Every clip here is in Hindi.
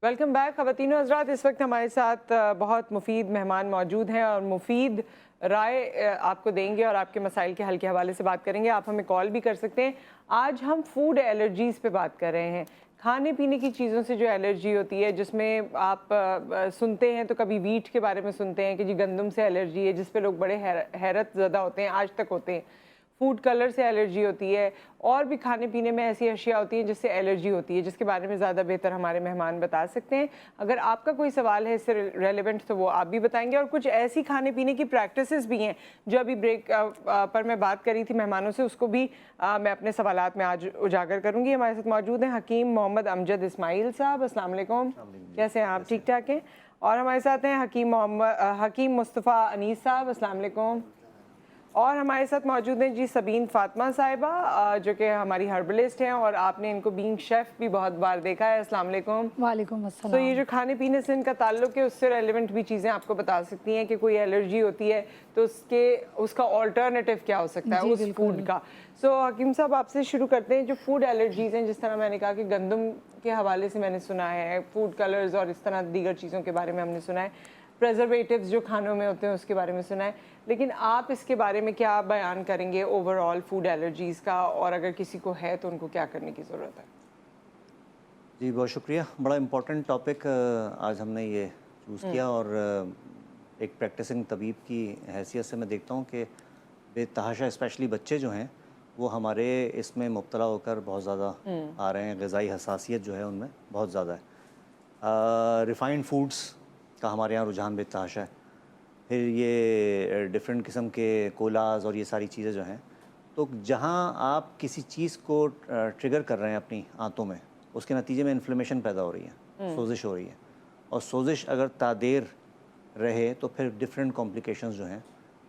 वेलकम बैक ख़वातीनो हज़रात। इस वक्त हमारे साथ बहुत मुफीद मेहमान मौजूद हैं और मुफीद राय आपको देंगे और आपके मसाइल के हल के हवाले से बात करेंगे। आप हमें कॉल भी कर सकते हैं। आज हम फूड एलर्जीज़ पे बात कर रहे हैं। खाने पीने की चीज़ों से जो एलर्जी होती है, जिसमें आप सुनते हैं तो कभी वीट के बारे में सुनते हैं कि जी गंदम से एलर्जी है, जिस पे लोग बड़े हैरत ज़दा होते हैं, आज तक होते हैं। फूड कलर से एलर्जी होती है और भी खाने पीने में ऐसी अशिया होती हैं जिससे एलर्जी होती है, जिसके बारे में ज़्यादा बेहतर हमारे मेहमान बता सकते हैं। अगर आपका कोई सवाल है इससे रेलेवेंट तो वो आप भी बताएंगे। और कुछ ऐसी खाने पीने की प्रैक्टिसेस भी हैं जो अभी ब्रेक पर मैं बात करी थी मेहमानों से, उसको भी मैं अपने सवालात में आज उजागर करूँगी। हमारे साथ मौजूद हैं हकीम मोहम्मद अमजद इस्माइल साहब। अस्सलाम वालेकुम, कैसे हैं आप? ठीक ठाक हैं। और हमारे साथ हैं हकीम मुस्तफ़ा अनीस साहब। अस्सलाम वालेकुम। और हमारे साथ मौजूद हैं जी सबीन फातिमा साहिबा, जो कि हमारी हर्बलिस्ट हैं और आपने इनको बीइंग शेफ़ भी बहुत बार देखा है। अस्सलाम वालेकुम। वालेकुम अस्सलाम। तो ये जो खाने पीने से इनका ताल्लुक है, उससे रेलिवेंट भी चीज़ें आपको बता सकती हैं कि कोई एलर्जी होती है तो उसका ऑल्टरनेटिव क्या हो सकता है उस फूड का। सो हकीम साहब, आपसे शुरू करते हैं। जो फूड एलर्जीज़ हैं, जिस तरह मैंने कहा कि गंदम के हवाले से मैंने सुना है, फूड कलर्स और इस तरह दीगर चीज़ों के बारे में हमने सुना है, प्रेजर्वेटिव्स जो खानों में होते हैं उसके बारे में सुना है, लेकिन आप इसके बारे में क्या बयान करेंगे ओवरऑल फूड एलर्जीज़ का, और अगर किसी को है तो उनको क्या करने की ज़रूरत है? जी बहुत शुक्रिया। बड़ा इम्पोर्टेंट टॉपिक आज हमने ये चूज़ किया और एक प्रैक्टिसिंग तबीब की हैसियत से मैं देखता हूँ कि बेतहाशा स्पेशली बच्चे जो हैं वो हमारे इसमें मुब्तला होकर बहुत ज़्यादा आ रहे हैं। ग़िज़ाई हसासियत जो है उनमें बहुत ज़्यादा है। रिफ़ाइंड फूड्स का हमारे यहाँ रुझान बेतहाशा है। फिर ये डिफरेंट किस्म के कोलाज और ये सारी चीज़ें जो हैं, तो जहाँ आप किसी चीज़ को ट्रिगर कर रहे हैं अपनी आंतों में, उसके नतीजे में इन्फ्लेमेशन पैदा हो रही है, सोजिश हो रही है, और सोजिश अगर तादेर रहे तो फिर डिफरेंट कॉम्प्लिकेशंस जो हैं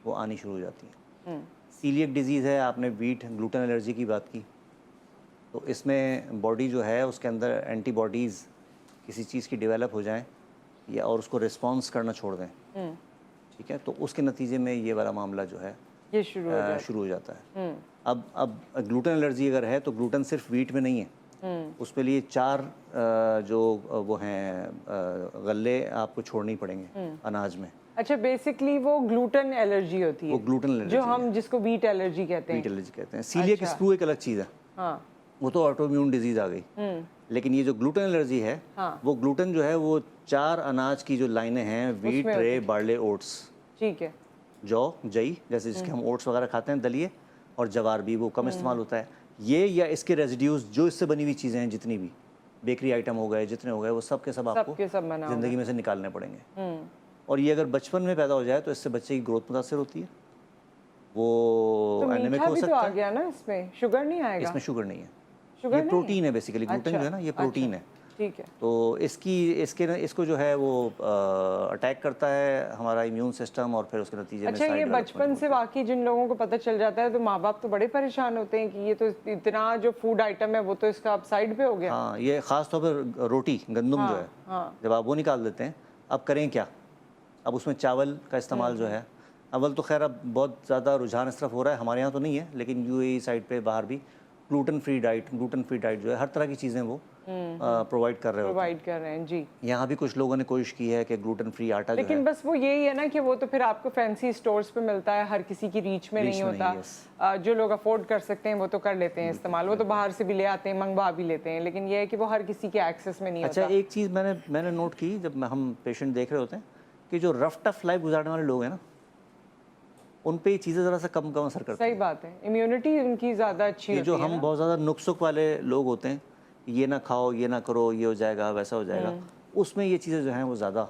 वो आनी शुरू हो जाती हैं। सीलिएक डिजीज़ है, आपने वीट ग्लूटेन एलर्जी की बात की, तो इसमें बॉडी जो है उसके अंदर एंटीबॉडीज़ किसी चीज़ की डेवलप हो जाएँ या और उसको रिस्पॉन्स करना छोड़ दें, ठीक है, तो उसके नतीजे में ये वाला मामला जो है ये शुरू हो जाता है। अब ग्लूटेन एलर्जी अगर है तो ग्लूटेन सिर्फ वीट में नहीं है, उसके लिए 4 जो वो हैं गल्ले आपको छोड़ने ही पड़ेंगे अनाज में। अच्छा, बेसिकली वो ग्लूटेन एलर्जी होती है, वो ग्लूटेन एलर्जी जो हम जिसको वीट एलर्जी कहते हैं। वीट एलर्जी कहते हैं। सीलिएक स्प्रू एक अलग चीज़ है, हाँ, वो तो ऑटोइम्यून डिजीज़ आ गई। लेकिन ये जो ग्लूटेन एलर्जी है, हाँ, वो ग्लूटेन जो है वो 4 अनाज की जो लाइनें हैं, वीट, रे, बार्ले, ओट्स, ठीक है, जौ, जई, जैसे जिसके हम ओट्स वगैरह खाते हैं, दलिए, और जवार भी वो कम इस्तेमाल होता है। ये या इसके रेजिड्यूज जो इससे बनी हुई चीज़ें हैं, जितनी भी बेकरी आइटम हो गए, जितने हो गए, वो सब के सब आपको ज़िंदगी में से निकालने पड़ेंगे। और ये अगर बचपन में पैदा हो जाए तो इससे बच्चे की ग्रोथ मुतासर होती है, वो तो एनेमिक मीठा हो भी तो सकता आ है। गया ना, इसमें शुगर नहीं आएगा? इसमें शुगर नहीं है, शुगर ये नहीं प्रोटीन है बेसिकली। ग्लूटेन अच्छा, जो है ना, ये प्रोटीन है, ठीक है। तो इसको जो है वो अटैक करता है हमारा इम्यून सिस्टम, और फिर उसके नतीजे में अच्छा, ये बचपन से वाकई जिन लोगों को पता चल जाता है तो माँ बाप तो बड़े परेशान होते हैं कि ये तो इतना जो फूड आइटम है वो तो इसका अब साइड पे हो गया। हाँ, ये ख़ास तौर पर रोटी गंदम जो है, जब आप वो निकाल देते हैं, अब करें क्या? अब उसमें चावल का इस्तेमाल जो है, अव्वल तो खैर अब बहुत ज़्यादा रुझान इस तरफ हो रहा है, हमारे यहाँ तो नहीं है, लेकिन यूएई साइड पे बाहर भी ग्लूटेन फ्री डाइट जो है, हर तरह की चीज़ें वो प्रोवाइड कर रहे हैं जी। यहाँ भी कुछ लोगों ने कोशिश की है कि ग्लूटेन फ्री आटा जो है, लेकिन बस वो यही है ना कि वो तो फिर आपको फैंसी स्टोर्स पे मिलता है, हर किसी की रीच में नहीं होता। जो लोग अफोर्ड कर सकते हैं वो तो कर लेते हैं इस्तेमाल, वो तो बाहर से भी ले आते हैं, मंगवा भी लेते हैं, लेकिन ये है कि वो हर किसी के एक्सेस में नहीं होता। अच्छा, एक चीज़ मैंने नोट की, जब हम पेशेंट देख रहे होते हैं कि जो रफ टफ लाइफ गुजारने वाले लोग हैं ना, उन पे ये चीज़ें ज़रा सा कम असर करती हैं। सही बात है, इम्यूनिटी उनकी ज़्यादा अच्छी होती है। जो हम बहुत ज़्यादा नुक्सुक वाले लोग होते हैं, ये ना खाओ, ये ना करो, ये हो जाएगा, वैसा हो जाएगा, उसमें ये चीज़ें जो हैं वो ज़्यादा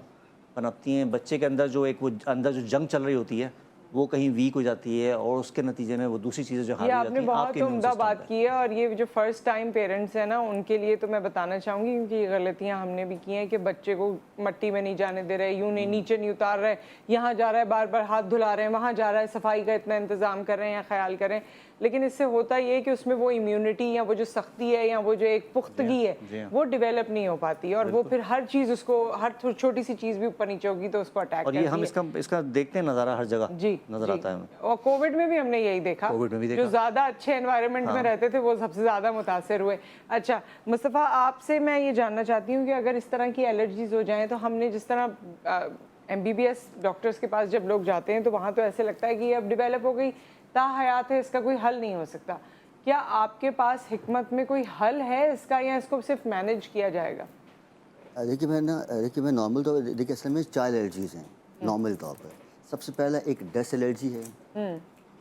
पनपती हैं। बच्चे के अंदर जो वो अंदर जो जंग चल रही होती है, वो कहीं वीक हो जाती है, और उसके नतीजे में वो दूसरी चीज़ें जो हावी आपने बहुत उम्दा बात की है। और ये जो फर्स्ट टाइम पेरेंट्स हैं ना, उनके लिए तो मैं बताना चाहूँगी, क्योंकि ये गलतियाँ हमने भी की हैं कि बच्चे को मट्टी में नहीं जाने दे रहे, यूँ नहीं, नीचे नहीं उतार रहे, यहाँ जा रहा है बार बार हाथ धुला रहे हैं, वहाँ जा रहा है सफाई का इतना इंतज़ाम कर रहे हैं या ख्याल करें, लेकिन इससे होता ये है कि उसमें वो इम्यूनिटी या वो जो सख्ती है या वो जो एक पुख्तगी है वो डेवलप नहीं हो पाती, और वो फिर हर चीज़ उसको, हर छोटी सी चीज़ भी ऊपर नीचे होगी तो उसको अटैक और ये हम इसका देखते हैं नज़ारा हर जगह जी। नजर आता है हमें। और कोविड में भी हमने यही देखा, कोविड में भी देखा। जो ज़्यादा अच्छे एनवायरनमेंट में रहते थे वो सबसे ज़्यादा मुतासर हुए। अच्छा मुस्तफ़ा, आपसे मैं ये जानना चाहती हूँ कि अगर इस तरह की एलर्जीज हो जाएं तो हमने जिस तरह MBBS डॉक्टर्स के पास जब लोग जाते हैं तो वहाँ तो ऐसे लगता है कि ये अब डिवेलप हो गई, ताहयात है, इसका कोई हल नहीं हो सकता। क्या आपके पास हिकमत में कोई हल है इसका, या इसको सिर्फ मैनेज किया जाएगा? देखिए मैं नॉर्मल तौर पर, देखिए असल में 4 एलर्जीज़ हैं नॉर्मल तौर पर। सबसे पहला एक डस्ट एलर्जी है,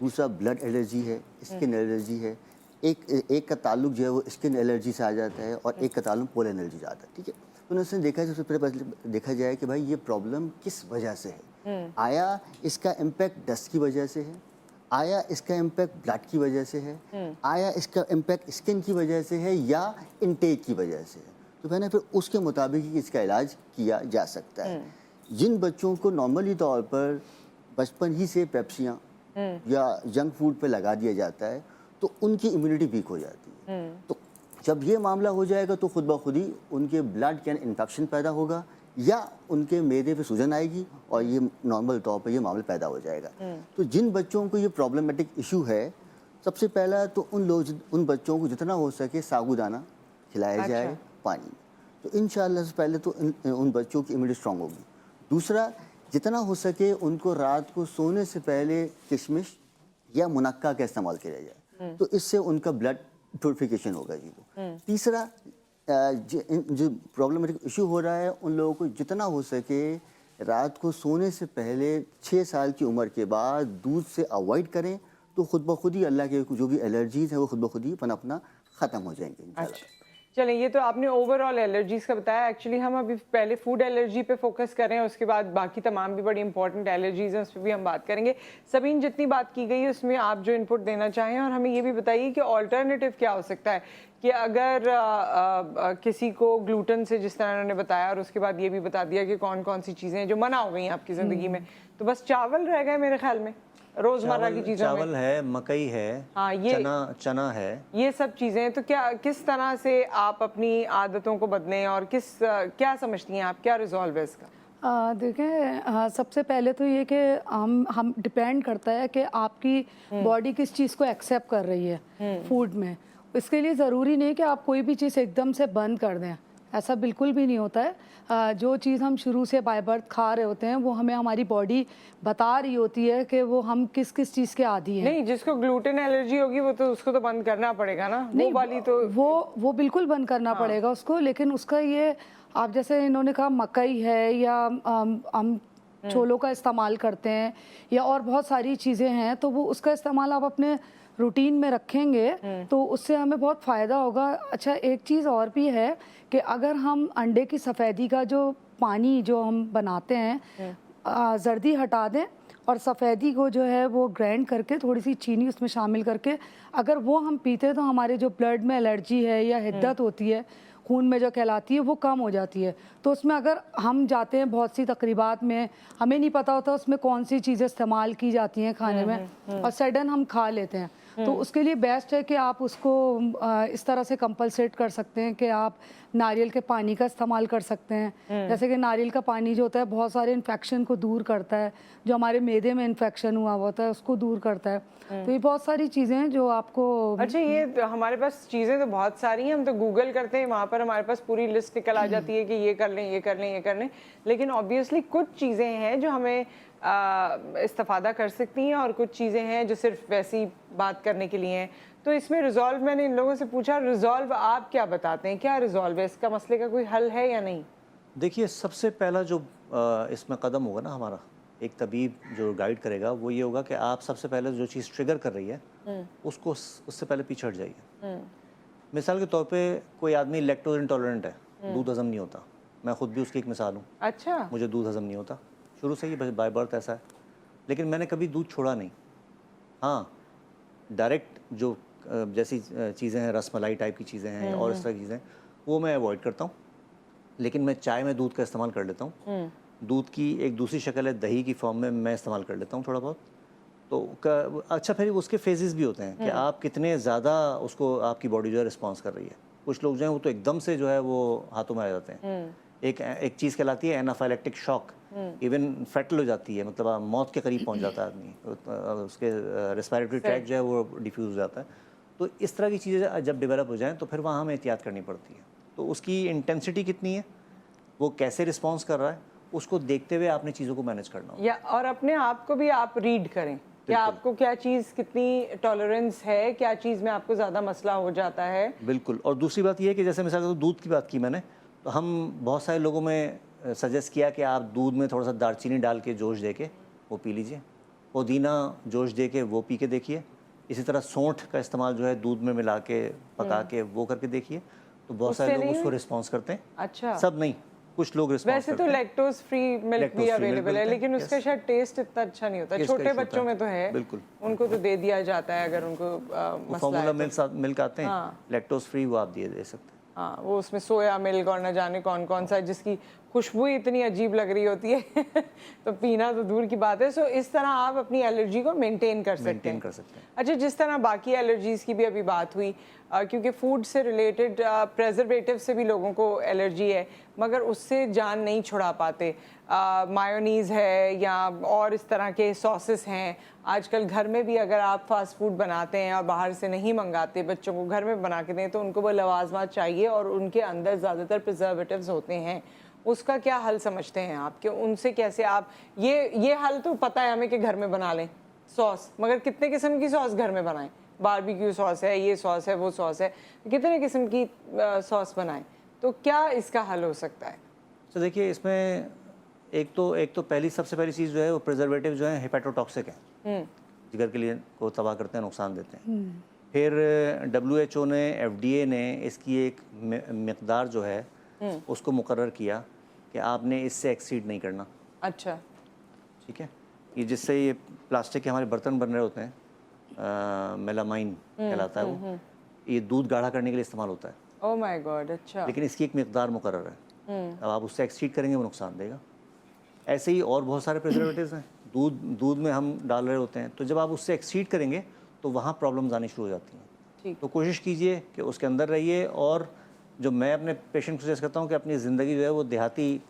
दूसरा ब्लड एलर्जी है, स्किन एलर्जी है, एक का ताल्लुक जो है वो स्किन एलर्जी से आ जाता है और एक का ताल्लुक पोलन एलर्जी से आता है, ठीक है। तो उसने देखा है, सबसे पहले देखा जाए कि भाई ये प्रॉब्लम किस वजह से है। आया इसका इम्पैक्ट डस्ट की वजह से है, आया इसका इम्पैक्ट ब्लड की वजह से है, आया इसका इम्पैक्ट स्किन की वजह से है या इनटेक की वजह से है। तो मैंने फिर उसके मुताबिक ही इसका इलाज किया जा सकता है। जिन बच्चों को नॉर्मली तौर पर बचपन ही से पेप्सियाँ या जंक फूड पे लगा दिया जाता है तो उनकी इम्यूनिटी वीक हो जाती है। तो जब ये मामला हो जाएगा तो खुद ब खुद ही उनके ब्लड के इन्फेक्शन पैदा होगा या उनके मैदे पे सूजन आएगी और ये नॉर्मल तौर पर ये मामला पैदा हो जाएगा। तो जिन बच्चों को ये प्रॉब्लमेटिक इशू है, सबसे पहला तो उन बच्चों को जितना हो सके साबूदाना खिलाया जाए पानी में, तो इंशाअल्लाह से पहले तो उन बच्चों की इम्यूनिटी स्ट्रांग होगी। दूसरा, जितना हो सके उनको रात को सोने से पहले किशमिश या मुनक्का का इस्तेमाल किया जाए, तो इससे उनका ब्लड प्यूरिफिकेशन होगा जी। तीसरा, जो प्रॉब्लमेटिक इशू हो रहा है उन लोगों को जितना हो सके रात को सोने से पहले 6 साल की उम्र के बाद दूध से अवॉइड करें, तो खुद ब खुद ही अल्लाह के जो भी एलर्जीज हैं वो खुद ब खुद ही अपना ख़त्म हो जाएंगे इंशाल्लाह। चलें, ये तो आपने ओवरऑल एलर्जीज़ का बताया। एक्चुअली हम अभी पहले फूड एलर्जी पे फोकस कर रहे हैं, उसके बाद बाकी तमाम भी बड़ी इंपॉर्टेंट एलर्जीज़ हैं उस पर भी हम बात करेंगे। सबीन, जितनी बात की गई है उसमें आप जो इनपुट देना चाहें, और हमें ये भी बताइए कि ऑल्टरनेटिव क्या हो सकता है कि अगर किसी को ग्लूटेन से, जिस तरह उन्होंने बताया, और उसके बाद ये भी बता दिया कि कौन कौन सी चीज़ें हैं जो मना हो गई आपकी ज़िंदगी में, तो बस चावल रह गए मेरे ख्याल में रोजमर्रा की चीजों में। चावल है, मकई है, हाँ, ये चना है, ये सब चीजें। तो क्या, किस तरह से आप अपनी आदतों को बदलें और क्या समझती हैं आप, क्या रिजॉल्व है इसका? देखें, सबसे पहले तो ये कि हम डिपेंड करता है कि आपकी बॉडी किस चीज़ को एक्सेप्ट कर रही है फूड में। इसके लिए ज़रूरी नहीं कि आप कोई भी चीज़ एकदम से बंद कर दें, ऐसा बिल्कुल भी नहीं होता है। जो चीज़ हम शुरू से बाय बर्थ खा रहे होते हैं वो हमें हमारी बॉडी बता रही होती है कि वो हम किस किस चीज़ के आदी हैं। नहीं, जिसको ग्लूटेन एलर्जी होगी वो तो उसको तो बंद करना पड़ेगा ना, नहीं, वो वाली तो वो बिल्कुल बंद करना पड़ेगा उसको। लेकिन उसका ये, आप जैसे इन्होंने कहा मकई है या हम छोलों का इस्तेमाल करते हैं या और बहुत सारी चीज़ें हैं, तो वो उसका इस्तेमाल आप अपने रूटीन में रखेंगे तो उससे हमें बहुत फ़ायदा होगा। अच्छा, एक चीज़ और भी है कि अगर हम अंडे की सफ़ेदी का जो पानी जो हम बनाते हैं, जर्दी हटा दें और सफ़ेदी को जो है वो ग्राइंड करके थोड़ी सी चीनी उसमें शामिल करके अगर वो हम पीते तो हमारे जो ब्लड में एलर्जी है या हिद्दत होती है खून में जो कहलाती है वो कम हो जाती है। तो उसमें अगर हम जाते हैं बहुत सी तकरीबात में, हमें नहीं पता होता उसमें कौन सी चीज़ें इस्तेमाल की जाती हैं खाने में और सडन हम खा लेते हैं, तो उसके लिए बेस्ट है कि आप उसको इस तरह से कंपलसेट कर सकते हैं कि आप नारियल के पानी का इस्तेमाल कर सकते हैं। जैसे कि नारियल का पानी जो होता है बहुत सारे इन्फेक्शन को दूर करता है, जो हमारे मैदे में इन्फेक्शन हुआ होता है उसको दूर करता है। तो ये बहुत सारी चीज़ें हैं जो आपको। अच्छा, ये हमारे पास चीज़ें तो बहुत सारी हैं, हम तो गूगल करते हैं, वहाँ पर हमारे पास पूरी लिस्ट निकल आ जाती है कि ये कर लें, ये कर लें, ये कर लें, लेकिन ऑब्वियसली कुछ चीज़ें हैं जो हमें इस्तेफादा कर सकती हैं और कुछ चीज़ें हैं जो सिर्फ वैसी बात करने के लिए हैं। तो इसमें रिजॉल्व, मैंने इन लोगों से पूछा, रिजॉल्व आप क्या बताते हैं, क्या रिजॉल्व है इसका, मसले का कोई हल है या नहीं? देखिए, सबसे पहला जो इसमें कदम होगा ना हमारा, एक तबीब जो गाइड करेगा वो ये होगा कि आप सबसे पहले जो चीज़ ट्रिगर कर रही है उसको उससे पहले पीछे हट जाइए। मिसाल के तौर पे कोई आदमी लैक्टोज इंटॉलरेंट है, दूध हजम नहीं होता, मैं खुद भी उसकी एक मिसाल हूँ। अच्छा, मुझे दूध हजम नहीं होता, शुरू से ही बाय बर्थ ऐसा है, लेकिन मैंने कभी दूध छोड़ा नहीं। हाँ, डायरेक्ट जो जैसी चीज़ें हैं, रसमलाई टाइप की चीज़ें हैं और इस तरह की चीज़ें, वो मैं अवॉइड करता हूँ, लेकिन मैं चाय में दूध का इस्तेमाल कर लेता हूँ। दूध की एक दूसरी शक्ल है दही की फॉर्म में मैं इस्तेमाल कर लेता हूँ थोड़ा बहुत। तो अच्छा, फिर उसके फेजेस भी होते हैं कि आप कितने ज़्यादा उसको आपकी बॉडी जो है रिस्पॉन्स कर रही है। कुछ लोग जो हैं वो तो एकदम से जो है वो हाथों में आ जाते हैं, एक चीज़ कहलाती है एनाफाइलेक्टिक शॉक, इवन फेटल हो जाती है, मतलब मौत के करीब पहुंच जाता है आदमी, उसके रेस्पिरेटरी ट्रैक जो है वो डिफ्यूज हो जाता है। तो इस तरह की चीज़ें जब डेवलप हो जाएं तो फिर वहाँ हमें एहतियात करनी पड़ती है। तो उसकी इंटेंसिटी कितनी है, वो कैसे रिस्पॉन्स कर रहा है, उसको देखते हुए आपने चीज़ों को मैनेज करना होगा। या और अपने आप को भी आप रीड करें कि आपको क्या चीज़ कितनी टॉलरेंस है, क्या चीज़ में आपको ज़्यादा मसला हो जाता है। बिल्कुल। और दूसरी बात ये है कि जैसे मिसाल के तौर पर दूध की बात की मैंने, तो हम बहुत सारे लोगों में सजेस्ट किया कि आप दूध में थोड़ा सा दालचीनी डाल के जोश दे के वो पी लीजिए, पुदीना जोश दे के वो पी के देखिए, इसी तरह सौंठ का इस्तेमाल जो है दूध में मिला के पका के वो करके देखिए, तो बहुत सारे लोग उसको रिस्पॉन्स करते हैं। अच्छा, सब नहीं, कुछ लोग रिस्पॉन्स वैसे करते तो हैं। लैक्टोज फ्री मिल्क भी अवेलेबल है, लेकिन उसका शायद टेस्ट इतना अच्छा नहीं होता। छोटे बच्चों में तो है, बिल्कुल, उनको तो दे दिया जाता है अगर उनको मसला फॉर्मूला है मिल्क आते हैं, लैक्टोज फ्री, वो आप दे सकते हैं। हाँ, वो उसमें सोया मिल्क और न जाने कौन कौन सा है, जिसकी खुशबू ही इतनी अजीब लग रही होती है तो पीना तो दूर की बात है। सो इस तरह आप अपनी एलर्जी को मेंटेन कर सकते हैं। अच्छा, जिस तरह बाकी एलर्जीज़ की भी अभी बात हुई, क्योंकि फूड से रिलेटेड प्रेजर्वेटिव से भी लोगों को एलर्जी है, मगर उससे जान नहीं छुड़ा पाते। मायोनीज़ है या और इस तरह के सॉसेस हैं। आजकल घर में भी अगर आप फास्ट फूड बनाते हैं और बाहर से नहीं मंगाते, बच्चों को घर में बना के दें, तो उनको वो लवाजमात चाहिए और उनके अंदर ज़्यादातर प्रिजर्वेटिव्स होते हैं। उसका क्या हल समझते हैं आप कि उनसे कैसे आप ये हल तो पता है हमें कि घर में बना लें सॉस, मगर कितने किस्म की सॉस घर में बनाएं? बारबेक्यू सॉस है, ये सॉस है, वो सॉस है, कितने किस्म की सॉस बनाएं? तो क्या इसका हल हो सकता है? तो देखिए, इसमें एक तो पहली सबसे पहली चीज़ जो है वो प्रिजर्वेटिव जो है हेपेटोटॉक्सिक है, जिगर के लिए को तबाह करते हैं, नुकसान देते हैं। फिर WHO ने, FDA ने इसकी एक मिकदार जो है उसको मुकर्रर किया कि आपने इससे एक्सीड नहीं करना। अच्छा, ठीक है। ये जिससे ये प्लास्टिक के हमारे बर्तन बन रहे होते हैं, मेलामाइन कहलाता है वो, ये दूध गाढ़ा करने के लिए इस्तेमाल होता है। ओह माय गॉड, अच्छा। लेकिन इसकी एक मिकदार मुकर्रर है, अब आप उससे एक्सीड करेंगे वो नुकसान देगा। ऐसे ही और बहुत सारे प्रिजर्वेटिव्स हैं दूध में हम डाल रहे होते हैं, तो जब आप उससे एक्सीड करेंगे तो वहाँ प्रॉब्लम्स आनी शुरू हो जाती हैं। ठीक। तो कोशिश कीजिए कि उसके अंदर रहिए, और जो मैं अपने पेशेंट को सजेस्ट करता हूँ कि अपनी ज़िंदगी जो है वो देहाती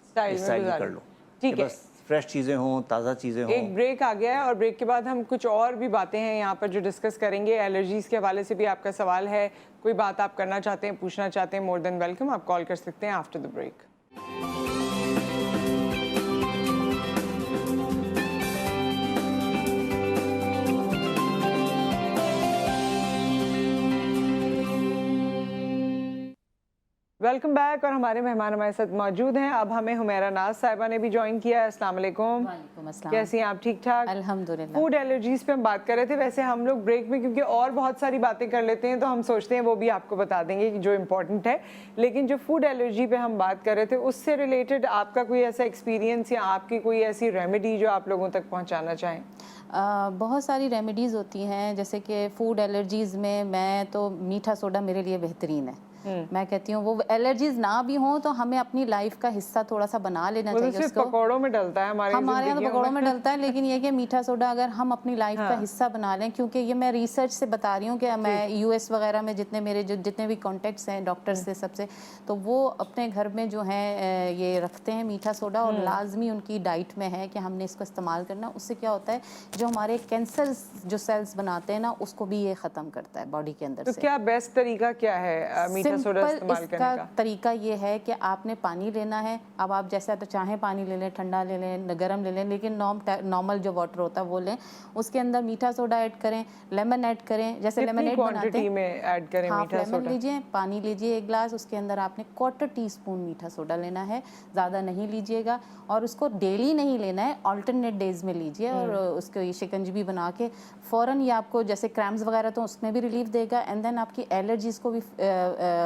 स्टाइल में कर लो। ठीक है, बस फ्रेश चीज़ें हों, ताज़ा चीज़ें हों। एक ब्रेक आ गया है और ब्रेक के बाद हम कुछ और भी बातें हैं यहाँ पर जो डिस्कस करेंगे। एलर्जीज़ के हवाले से भी आपका सवाल है, कोई बात आप करना चाहते हैं, पूछना चाहते हैं, मोर देन वेलकम, आप कॉल कर सकते हैं after the break. Welcome back. और हमारे मेहमान हमारे साथ मौजूद हैं। अब हमें हुमैरा नाज साहिबा ने भी ज्वाइन किया है। अस्सलाम वालेकुम। वालेकुम अस्सलाम। कैसी हैं आप? ठीक ठाक, अल्हम्दुलिल्लाह। फूड एलर्जीज पे हम बात कर रहे थे। वैसे हम लोग ब्रेक में क्योंकि और बहुत सारी बातें कर लेते हैं, तो हम सोचते हैं वो भी आपको बता देंगे कि जो इम्पोर्टेंट है। लेकिन जो फूड एलर्जी पे हम बात कर रहे थे, उससे रिलेटेड आपका कोई ऐसा एक्सपीरियंस या आपकी कोई ऐसी रेमेडी जो आप लोगों तक पहुँचाना चाहें? बहुत सारी रेमेडीज़ होती हैं, जैसे कि फ़ूड एलर्जीज़ में मैं तो मीठा सोडा मेरे लिए बेहतरीन है। मैं कहती हूँ वो एलर्जीज ना भी हों तो हमें अपनी लाइफ का हिस्सा थोड़ा सा बना लेना चाहिए। उसको पकौड़ों में डलता है हमारे यहाँ तो पकौड़ों में डलता है, लेकिन ये कि मीठा सोडा अगर हम अपनी लाइफ का हिस्सा बना लें, क्योंकि ये मैं रिसर्च से बता रही हूँ कि मैं US वगैरह में जितने भी कॉन्टेक्ट्स हैं डॉक्टर्स से सबसे, तो वो अपने घर में जो है ये रखते हैं मीठा सोडा, और लाजमी उनकी डाइट में है कि हमने इसको इस्तेमाल करना। उससे क्या होता है, जो हमारे कैंसर जो सेल्स बनाते हैं ना, उसको भी ये ख़त्म करता है बॉडी के अंदर से। तो क्या बेस्ट तरीका क्या है मीठा सोडा इस्तेमाल करने का? तरीका ये है कि आपने पानी लेना है। अब आप जैसा तो चाहें पानी ले लें, ठंडा ले लें, गरम ले लें, लेकिन नॉर्मल जो वाटर होता है वो लें। उसके अंदर मीठा सोडा ऐड करें, लेमन ऐड करें, जैसे लेमनेड बनाते हैं में ऐड करें मीठा सोडा। लेमन लीजिए, पानी लीजिए 1 गिलास, उसके अंदर आपने 1/4 टीस्पून मीठा सोडा लेना है, ज़्यादा नहीं लीजिएगा। और उसको डेली नहीं लेना है, अल्टरनेट डेज में लीजिए, और उसको ये शिकंजी बना के फ़ौरन ये आपको जैसे क्रैम्स वगैरह तो उसमें भी रिलीफ देगा, एंड देन आपकी एलर्जीज़ को भी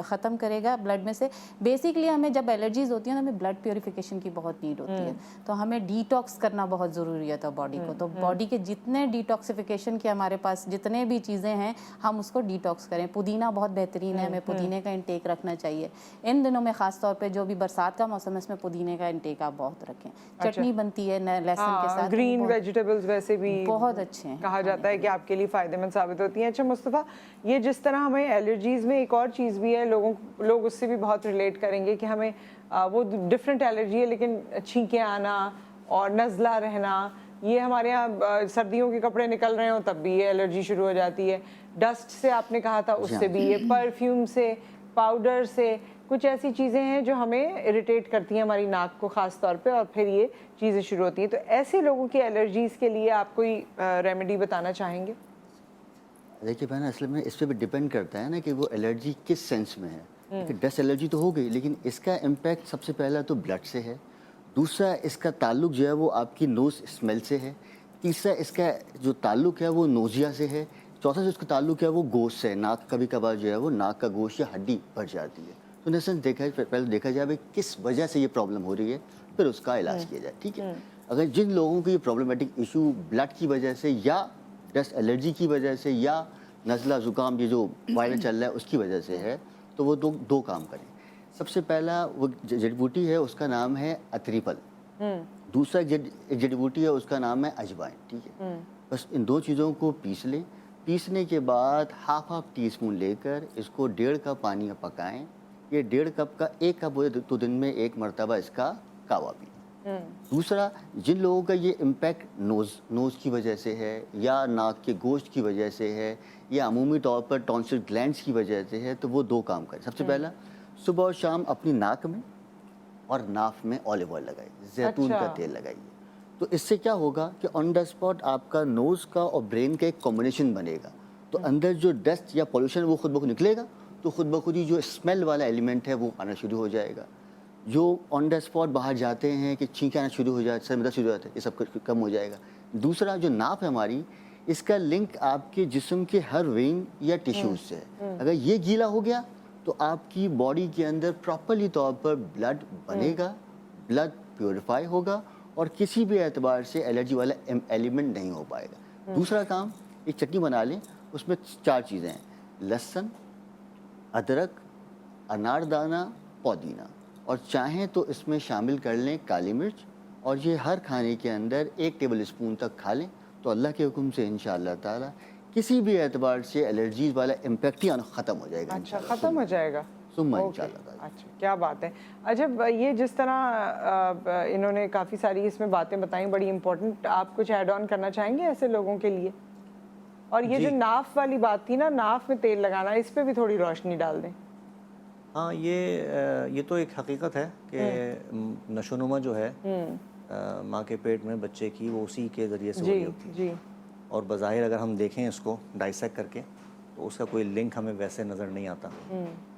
ख़त्म करेगा ब्लड में से। बेसिकली हमें जब एलर्जीज होती है तो हमें ब्लड प्योरिफिकेशन की बहुत नीड होती है, तो हमें डिटॉक्स करना बहुत ज़रूरी होता है बॉडी को। तो बॉडी के जितने डिटॉक्सिफिकेशन के हमारे पास जितने भी चीज़ें हैं, हम उसको डिटॉक्स करें। पुदीना बहुत बेहतरीन है, हमें पुदीने का इंटेक रखना चाहिए इन दिनों में, ख़ास तौर पे जो भी बरसात का मौसम है, इसमें पुदीने का इंटेक आप बहुत रखें। चटनी बनती है लहसुन के साथ, ग्रीन वेजिटेबल्स वैसे भी बहुत अच्छे हैं, कहा जाता है कि आपके लिए फ़ायदेमंद साबित होती हैं। अच्छा मुस्तफ़ा, ये जिस तरह हमें एलर्जीज़ में एक और चीज़ भी है, लोग उससे भी बहुत रिलेट करेंगे कि हमें वो डिफरेंट एलर्जी है, लेकिन छींके आना और नज़ला रहना, ये हमारे यहाँ सर्दियों के कपड़े निकल रहे हो तब भी ये एलर्जी शुरू हो जाती है। डस्ट से आपने कहा था, उससे भी ये, परफ्यूम से, पाउडर से, कुछ ऐसी चीज़ें हैं जो हमें इरिटेट करती हैं हमारी नाक को ख़ास तौर पे, और फिर ये चीज़ें शुरू होती हैं। तो ऐसे लोगों की एलर्जीज़ के लिए आप कोई रेमेडी बताना चाहेंगे? देखिए बहन, असल में इस पर भी डिपेंड करता है ना कि वो एलर्जी किस सेंस में है। कि डस्ट एलर्जी तो हो गई, लेकिन इसका इम्पैक्ट सबसे पहला तो ब्लड से है, दूसरा इसका ताल्लुक जो है वो आपकी नोज़ स्मेल से है, तीसरा इसका जो ताल्लुक है वो नोजिया से है, चौथा जो इसका ताल्लुक है वो गोश्त से है। नाक कभी कभार जो है वो नाक का गोश्त या हड्डी बढ़ जाती है। तो नसन पहले देखा जाए भाई किस वजह से ये प्रॉब्लम हो रही है, फिर उसका इलाज किया जाए, ठीक है। अगर जिन लोगों को ये प्रॉब्लमेटिक इशू ब्लड की वजह से या डस्ट एलर्जी की वजह से या नज़ला ज़ुकाम ये जो वायरल चल रहा है उसकी वजह से है, तो वो दो काम करें। सबसे पहला वो जड़ी बूटी है, उसका नाम है अतरीपल। दूसरा एक जड़ी बूटी है, उसका नाम है अजवाइन, ठीक है। बस इन दो चीज़ों को पीस लें। पीसने के बाद हाफ टी-स्पून लेकर इसको 1.5 कप पानी में पकाएं। ये 1.5 कप का 1 कप हो तो दिन में 1 मरतबा इसका कावा पिए। दूसरा, जिन लोगों का ये इम्पैक्ट नोज़ की वजह से है या नाक के गोश्त की वजह से है या अमूमी तौर पर टॉन्सिल ग्लैंड्स की वजह से है, तो वो 2 काम करें। सबसे पहला, सुबह और शाम अपनी नाक में और नाफ में ऑलिव ऑयल लगाइए, जैतून का तेल लगाइए। तो इससे क्या होगा कि ऑन द स्पॉट आपका नोज़ का और ब्रेन का एक कॉम्बिनेशन बनेगा। तो अंदर जो डस्ट या पॉल्यूशन वो खुद ब खुद निकलेगा, तो खुद ब खुद ही जो स्मेल वाला एलिमेंट है वो आना शुरू हो जाएगा। जो ऑन द स्पॉट बाहर जाते हैं कि छींके आना शुरू हो जाए, सर में दर्द शुरू हो जाता है, ये सब कम हो जाएगा। दूसरा, जो नाप है हमारी, इसका लिंक आपके जिस्म के हर वेन या टिश्यूज से है। अगर ये गीला हो गया तो आपकी बॉडी के अंदर प्रॉपरली तौर पर ब्लड बनेगा, ब्लड प्योरीफाई होगा और किसी भी एतबार से एलर्जी वाला एलिमेंट नहीं हो पाएगा। दूसरा काम, एक चटनी बना लें, उसमें 4 चीज़ें हैं, लहसुन, अदरक, अनारदाना, पुदीना, और चाहें तो इसमें शामिल कर लें काली मिर्च, और ये हर खाने के अंदर 1 टेबल स्पून तक खा लें, तो अल्लाह के हुक्म से इंशाअल्लाह ताला किसी भी एतबार से एलर्जीज वाला इम्पैक्ट ही आना ख़त्म हो जाएगा। अच्छा, ख़त्म हो जाएगा। सुम्मा ओके, इंशाअल्लाह ताला। अच्छा, क्या बात है। अच्छा, ये जिस तरह इन्होंने काफ़ी सारी इसमें बातें बताई, बड़ी इंपॉर्टेंट, आप कुछ ऐड ऑन करना चाहेंगे ऐसे लोगों के लिए? और ये जो नाफ वाली बात थी ना, नाफ में तेल लगाना, इस पे भी थोड़ी रोशनी डाल दें। हाँ, ये तो एक हकीकत है कि नशोनुमा जो है माँ के पेट में बच्चे की, वो उसी के ज़रिए से हो रही होती है। जी। और बज़ाहिर अगर हम देखें इसको डाइसेक्ट करके, तो उसका कोई लिंक हमें वैसे नज़र नहीं आता।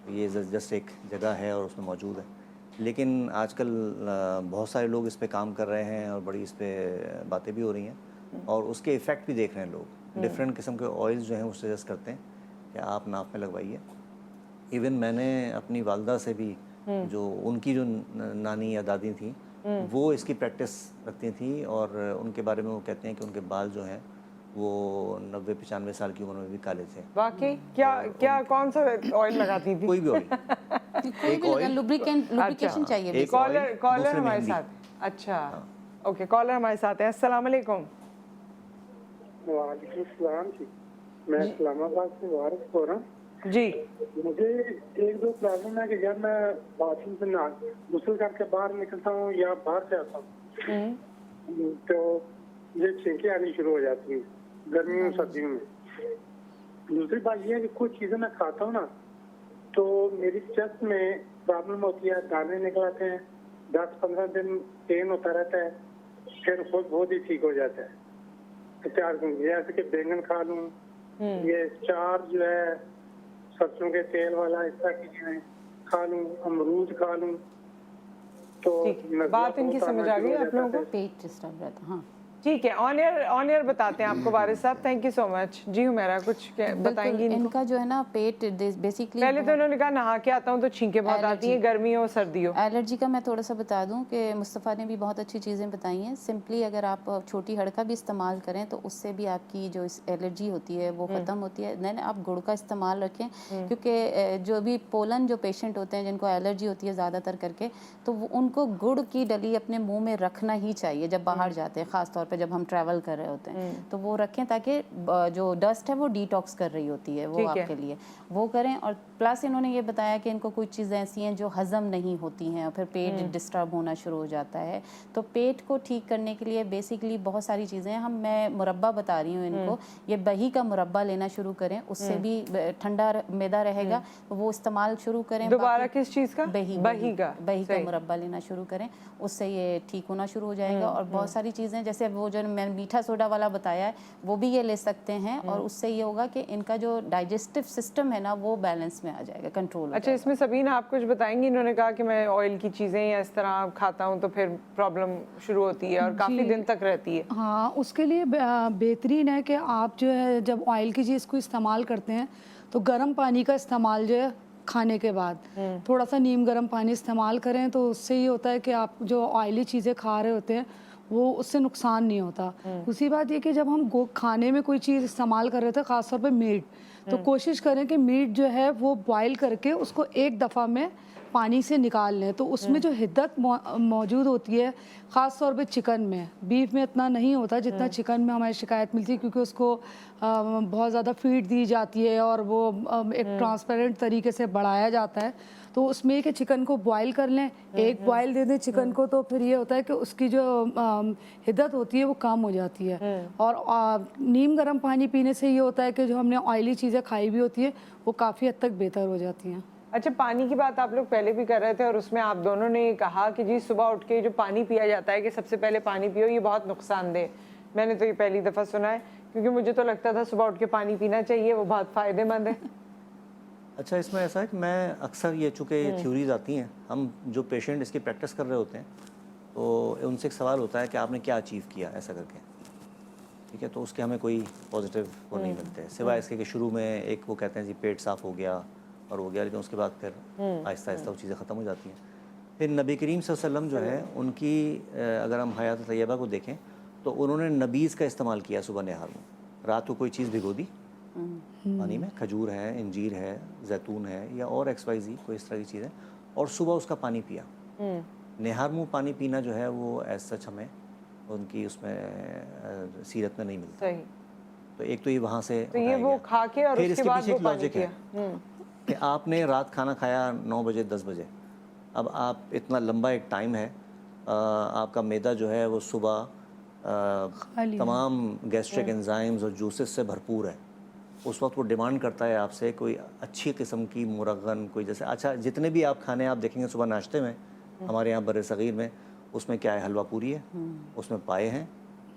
तो ये जस्ट एक जगह है और उसमें मौजूद है। लेकिन आजकल बहुत सारे लोग इस पे काम कर रहे हैं और बड़ी इस पे बातें भी हो रही हैं और उसके इफ़ेक्ट भी देख रहे हैं लोग। डिफरेंट किस्म के ऑयल्स जो हैं वो सजेस्ट करते हैं कि आप नाक में लगवाइए। इवन मैंने अपनी वालदा से भी, जो उनकी जो नानी या दादी थी, वो इसकी प्रैक्टिस रखती थी और उनके बारे में वो कहते हैं कि उनके बाल जो हैं वो 90-95 साल की उम्र में भी काले थे। वाकई? क्या कौन सा ऑयल लगाती थी? कोई भी ऑयल, एक ऑयल, लुब्रिकेशन चाहिए। कॉलर हमारे साथ, अच्छा, ओके, कॉलर हमारे साथ है। अस्सलाम वालेकुम। वालेकुम सलाम जी, मैं इस्लामाबाद से वारिस हो रहा हूँ जी। मुझे 1-2 प्रॉब्लम है कि जब मैं बाथरूम से गुस्ल करके बाहर निकलता हूँ या बाहर से आता हूँ तो ये छींकें आनी शुरू हो जाती हैं गर्मियों सर्दियों में। दूसरी बात यह है कि कुछ चीज़ें मैं खाता हूँ ना, तो मेरी चेस्ट में प्रॉब्लम होती है, दाने निकल आते हैं, 10-15 दिन पेन होता रहता है, फिर खुद बहुत ही ठीक हो जाता है। जैसे कि बैंगन खा लूँ, ये चार जो है सरसों के तेल वाला, इस तरह की चीजें खा लूँ, अमरूद खा लूँ, तो बात इनकी समझ आ गई आप लोगों को? पेट डिस्टर्ब रहता है। हाँ, ठीक है, ऑन एयर बताते हैं आपको वारिस साहब। Thank you so much. जी हुमैरा, कुछ बताएंगी इनको? इनका जो है ना पेट बेसिकली, पहले तो इन्होंने कहा नहा के आता हूँ तो छींके बहुत आती हैं, गर्मियों और सर्दियों। एलर्जी का मैं थोड़ा सा बता दूं कि मुस्तफ़ा ने भी बहुत अच्छी चीज़ें बताई हैं। सिंपली अगर आप छोटी हड़का भी इस्तेमाल करें तो उससे भी आपकी जो एलर्जी होती है वो ख़त्म होती है। देन आप गुड़ का इस्तेमाल रखें, क्योंकि जो भी पोलन जो पेशेंट होते हैं जिनको एलर्जी होती है ज़्यादातर करके, तो उनको गुड़ की डली अपने मुँह में रखना ही चाहिए जब बाहर जाते हैं, ख़ास तौर पर पे जब हम ट्रैवल कर रहे होते हैं, तो वो रखें ताकि जो डस्ट है वो डिटॉक्स कर रही होती है, वो ठीक है। आपके लिए वो करें। और प्लस इन्होंने ये बताया कि इनको कुछ चीज़ें ऐसी हैं जो हज़म नहीं होती हैं और फिर पेट डिस्टर्ब होना शुरू हो जाता है। तो पेट को ठीक करने के लिए बेसिकली बहुत सारी चीज़ें हैं। मैं मुरब्बा बता रही हूँ इनको, ये बही का मुरब्बा लेना शुरू करें, उससे भी ठंडा मैदा रहेगा, तो वो इस्तेमाल शुरू करें। दोबारा बाकी किस चीज़ का? बही बही का। बही का सही। मुरब्बा लेना शुरू करें, उससे ये ठीक होना शुरू हो जाएगा। और बहुत सारी चीज़ें जैसे वो जो मैं मीठा सोडा वाला बताया है वो भी ये ले सकते हैं, और उससे ये होगा कि इनका जो डाइजेस्टिव सिस्टम है ना वो बैलेंस में आ जाएगा, कंट्रोल हो अच्छा, जाएगा। इसमें सबीना आप कुछ बताएंगी? इन्होंने कहा कि मैं ऑयल की चीज़ें या इस तरह खाता हूँ तो फिर प्रॉब्लम शुरू होती है और काफ़ी जी। दिन तक रहती है। हाँ, उसके लिए बेहतरीन है कि आप जो है जब ऑयल की चीज़ को इस्तेमाल करते हैं तो गर्म पानी का इस्तेमाल जो है खाने के बाद थोड़ा सा नीम गर्म पानी इस्तेमाल करें, तो उससे ये होता है कि आप जो ऑयली चीज़ें खा रहे होते हैं वो उससे नुकसान नहीं होता। दूसरी बात ये कि जब हम खाने में कोई चीज़ इस्तेमाल कर रहे थे, ख़ासतौर पे मीट, तो कोशिश करें कि मीट जो है वो बॉईल करके उसको एक दफ़ा में पानी से निकाल लें, तो उसमें जो हिद्दत मौजूद होती है, ख़ास तौर पे चिकन में, बीफ में इतना नहीं होता जितना चिकन में हमारी शिकायत मिलती है, क्योंकि उसको बहुत ज़्यादा फीड दी जाती है और वो एक ट्रांसपेरेंट तरीके से बढ़ाया जाता है। तो उसमें कि चिकन को बॉईल कर लें, एक बॉईल दे दें चिकन को, तो फिर ये होता है कि उसकी जो हिद्दत होती है वो कम हो जाती है। और नीम गर्म पानी पीने से ये होता है कि जो हमने ऑयली चीज़ें खाई भी होती है वो काफ़ी हद तक बेहतर हो जाती हैं। अच्छा, पानी की बात आप लोग पहले भी कर रहे थे और उसमें आप दोनों ने कहा कि जी सुबह उठ के जो पानी पिया जाता है कि सबसे पहले पानी पियो, ये बहुत नुकसानदेह। मैंने तो ये पहली दफ़ा सुना है, क्योंकि मुझे तो लगता था सुबह उठ के पानी पीना चाहिए, वो बहुत फ़ायदेमंद है। अच्छा, इसमें ऐसा है कि मैं अक्सर ये चूँकि ये थ्योरीज आती हैं, हम जो पेशेंट इसकी प्रैक्टिस कर रहे होते हैं तो उनसे एक सवाल होता है कि आपने क्या अचीव किया ऐसा करके, ठीक है, तो उसके हमें कोई पॉजिटिव वो नहीं मिलते, सिवाय इसके कि शुरू में एक वो कहते हैं जी पेट साफ़ हो गया और हो गया, लेकिन उसके बाद फिर आहिस्ता आहिस्ता वो चीज़ें ख़त्म हो जाती हैं। फिर नबी करीम सल्लल्लाहु अलैहि वसल्लम जो है उनकी अगर हम हयात तैयबा को देखें तो उन्होंने नबीज़ का इस्तेमाल किया सुबह नहार में। रात को कोई चीज़ भिगो दी पानी में, खजूर है, इंजीर है, जैतून है या और XYZ कोई इस तरह की चीज़ है, और सुबह उसका पानी पिया। नहार मुँह पानी पीना जो है वो एज सच हमें उनकी उसमें सीरत में नहीं मिलता। सही। तो एक तो ये वहाँ से तो ये उठाया वो गया। खा के और फिर उसके इसके बाद पीछे वो एक पानी लॉजिक है पिया। कि आपने रात खाना खाया 9 बजे 10 बजे, अब आप इतना लंबा एक टाइम है, आपका मैदा जो है वो सुबह खाली है। तमाम गैस्ट्रिक एंजाइम्स और जूसेस से भरपूर है। उस वक्त वो डिमांड करता है आपसे कोई अच्छी किस्म की मुरगन, कोई जैसे अच्छा जितने भी आप खाने आप देखेंगे सुबह नाश्ते में हमारे यहाँ बड़े सग़ीर में, उसमें क्या है, हलवा पूरी है, उसमें पाए हैं,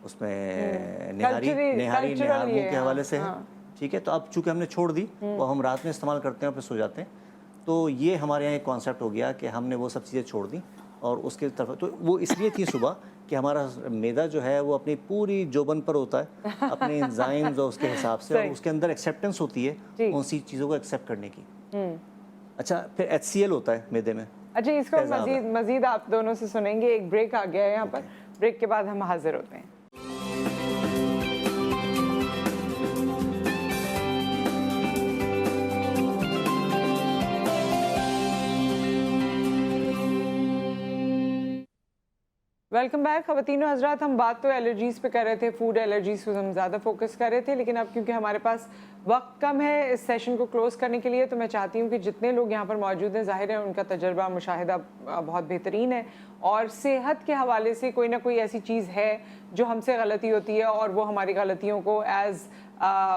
उसमें निहारी निहार मुँह के हवाले से है, ठीक है। तो अब चूँकि हमने छोड़ दी, वो हम रात में इस्तेमाल करते हैं और फिर सो जाते हैं, तो ये हमारे यहाँ एक कॉन्सेप्ट हो गया कि हमने वो सब चीज़ें छोड़ दी और उसके तरफ, तो वो इसलिए थी सुबह कि हमारा मैदा जो है वो अपनी पूरी जोबन पर होता है, अपने एंजाइम्स और उसके हिसाब से, और उसके अंदर एक्सेप्टेंस होती है उन सी चीज़ों को एक्सेप्ट करने की। अच्छा, फिर HCl होता है मैदे में। अच्छा, इसको मजीद आप दोनों से सुनेंगे। एक ब्रेक आ गया है यहाँ पर, ब्रेक के बाद हम हाजिर होते हैं। वेलकम बैक ख़वातीनो हज़रात। हम बात तो एलर्जीज़ पे कर रहे थे, फूड एलर्जीज़ को हम ज़्यादा फोकस कर रहे थे, लेकिन अब क्योंकि हमारे पास वक्त कम है इस सेशन को क्लोज़ करने के लिए, तो मैं चाहती हूँ कि जितने लोग यहाँ पर मौजूद हैं, ज़ाहिर है उनका तजर्बा मुशाहिदा बहुत बेहतरीन है और सेहत के हवाले से कोई ना कोई ऐसी चीज़ है जो हमसे गलती होती है और वो हमारी गलतियों को एज़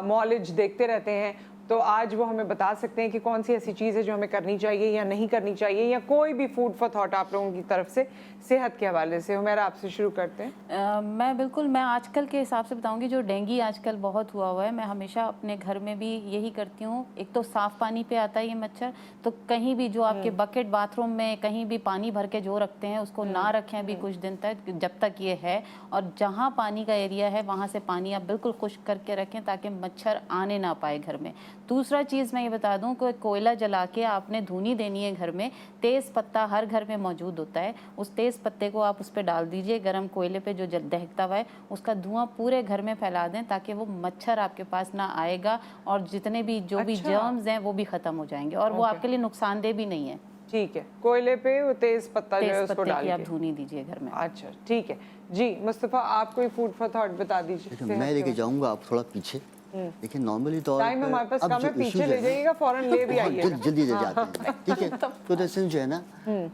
नॉलेज देखते रहते हैं। तो आज वो हमें बता सकते हैं कि कौन सी ऐसी चीज़ है जो हमें करनी चाहिए या नहीं करनी चाहिए, या कोई भी फूड फॉर थॉट आप लोगों की तरफ से सेहत के हवाले से। हुमैरा, आपसे शुरू करते हैं। मैं आजकल के हिसाब से बताऊंगी, जो डेंगू आजकल बहुत हुआ है, मैं हमेशा अपने घर में भी यही करती हूँ। एक तो साफ़ पानी पे आता है ये मच्छर, तो कहीं भी जो आपके बकेट बाथरूम में कहीं भी पानी भर के जो रखते हैं उसको ना रखें अभी कुछ दिन तक, जब तक ये है, और जहाँ पानी का एरिया है वहाँ से पानी आप बिल्कुल खुश्क करके रखें ताकि मच्छर आने ना पाए घर में। दूसरा चीज़ मैं ये बता दूं कि कोयला जला के आपने धुनी देनी है घर में। तेज़ पत्ता हर घर में मौजूद होता है, उस तेज़ पत्ते को आप उस पर डाल दीजिए गर्म कोयले पे जो दहकता हुआ है, उसका धुआं पूरे घर में फैला दें ताकि वो मच्छर आपके पास ना आएगा और जितने भी जो भी जर्म्स हैं वो भी ख़त्म हो जाएंगे और वो आपके लिए नुकसानदेह भी नहीं है। ठीक है, कोयले पे वो तेज पत्ता जो है तेज उसको पत्ते डाल की आप के। धुनी दीजिए घर में। अच्छा ठीक है जी। मुस्तफ़ा, आप कोई फूड फॉर थॉट बता दीजिए। देखिए मैं लेके जाऊंगा आप थोड़ा पीछे। देखिए नॉर्मली तौर टाइम हमारे पास अब कम है, जो पीछे issues ले है ना, जाइएगा, फौरन ले भी बहुत आइएगा। जल्दी ले जाते हैं, ठीक है। तो दरअसल जो है ना,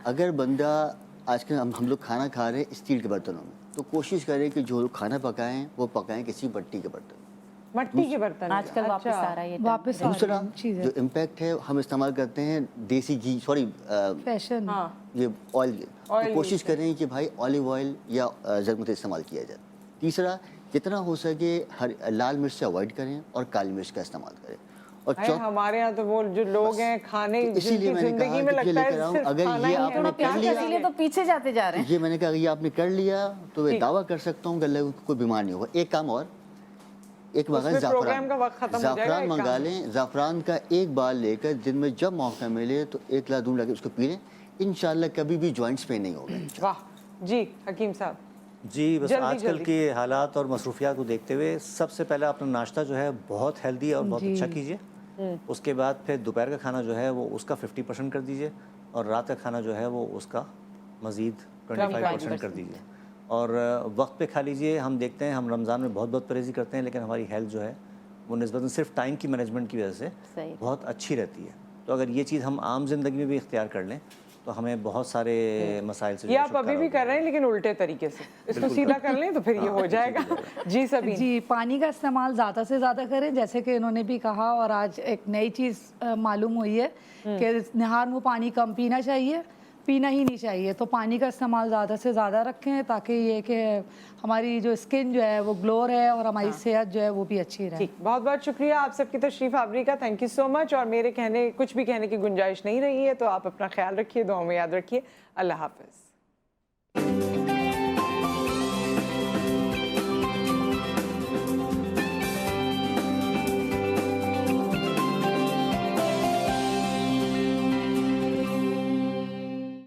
अगर बंदा आजकल हम लोग खाना खा रहे हैं स्टील के बर्तनों में, तो कोशिश करें कि जो लोग खाना पकाएं वो पकाएं किसी मिट्टी के बर्तन में। मट्टी के बर्तन में। आजकल वापस अच्छा। आ रहा है ये वापस आ दूसरा रही चीज़ें जो इम्पैक्ट है, हम इस्तेमाल करते हैं देसी घी, सॉरी फैशन। हाँ ये ऑयल, Oil तो कोशिश use करें कि भाई ऑलिव ऑयल या ज़रमत इस्तेमाल किया जाए। तीसरा, जितना हो सके लाल मिर्च से अवॉइड करें और काली मिर्च का इस्तेमाल करें। और भाई हमारे यहाँ तो वो जो लोग हैं खाने, तो इसीलिए जिनकी मैंने जिंदगी कहा में कि ये लगता लेकर है आऊं, सिर्फ अगर खाना ये ही आपने है। कर लिया, इसीलिए तो पीछे जाते जा रहे हैं। ये मैंने कहा ये आपने कर लिया तो मैं दावा कर सकता हूँ कि अल्लाह को कोई बीमार नहीं होगा। एक काम और, एक मंगा उसमें प्रोग्राम का वक्त खत्म हो जाएगा, ज़ाफ़रान एक मंगा काम। लें। ज़ाफ़रान का एक बार लेकर दिन में जब मौका मिले तो एक गिलास दूध लगा उसको पी लें, इंशाल्लाह कभी भी जॉइंट्स पेन नहीं होगा। वाह जी हकीम साहब। जी बस जल्दी, आजकल जल्दी। के हालात और मसरूफियात को देखते हुए सबसे पहले अपना नाश्ता जो है बहुत हेल्दी और बहुत अच्छा कीजिए। उसके बाद फिर दोपहर का खाना जो है वो उसका 50% कर दीजिए और रात का खाना जो है वो उसका मज़ीद 25% कर दीजिए। और वक्त पे खा लीजिए। हम देखते हैं हम रमज़ान में बहुत बहुत परहेज़ी करते हैं, लेकिन हमारी हेल्थ जो है वो निस्बतन सिर्फ टाइम की मैनेजमेंट की वजह से सही। बहुत अच्छी रहती है। तो अगर ये चीज़ हम आम ज़िंदगी में भी इख्तियार कर लें तो हमें बहुत सारे मसाइल से जो ये है आप अभी छुटकारा भी होगा। कर रहे हैं लेकिन उल्टे तरीके से। इसको सीधा कर लें तो फिर ये हो जाएगा। जी सभी। जी, पानी का इस्तेमाल ज़्यादा से ज़्यादा करें, जैसे कि इन्होंने भी कहा। और आज एक नई चीज़ मालूम हुई है कि निहार मुँह पानी कम पीना चाहिए, पीना ही नहीं चाहिए। तो पानी का इस्तेमाल ज़्यादा से ज़्यादा रखें ताकि ये कि हमारी जो स्किन जो है वो ग्लो रहे और हमारी सेहत जो है वो भी अच्छी रहे। ठीक, बहुत बहुत शुक्रिया आप सबकी तशरीफ़ आवरी का। Thank you so much. और मेरे कहने कुछ भी कहने की गुंजाइश नहीं रही है, तो आप अपना ख्याल रखिए, दुआ में याद रखिए। अल्लाह हाफ़िज़।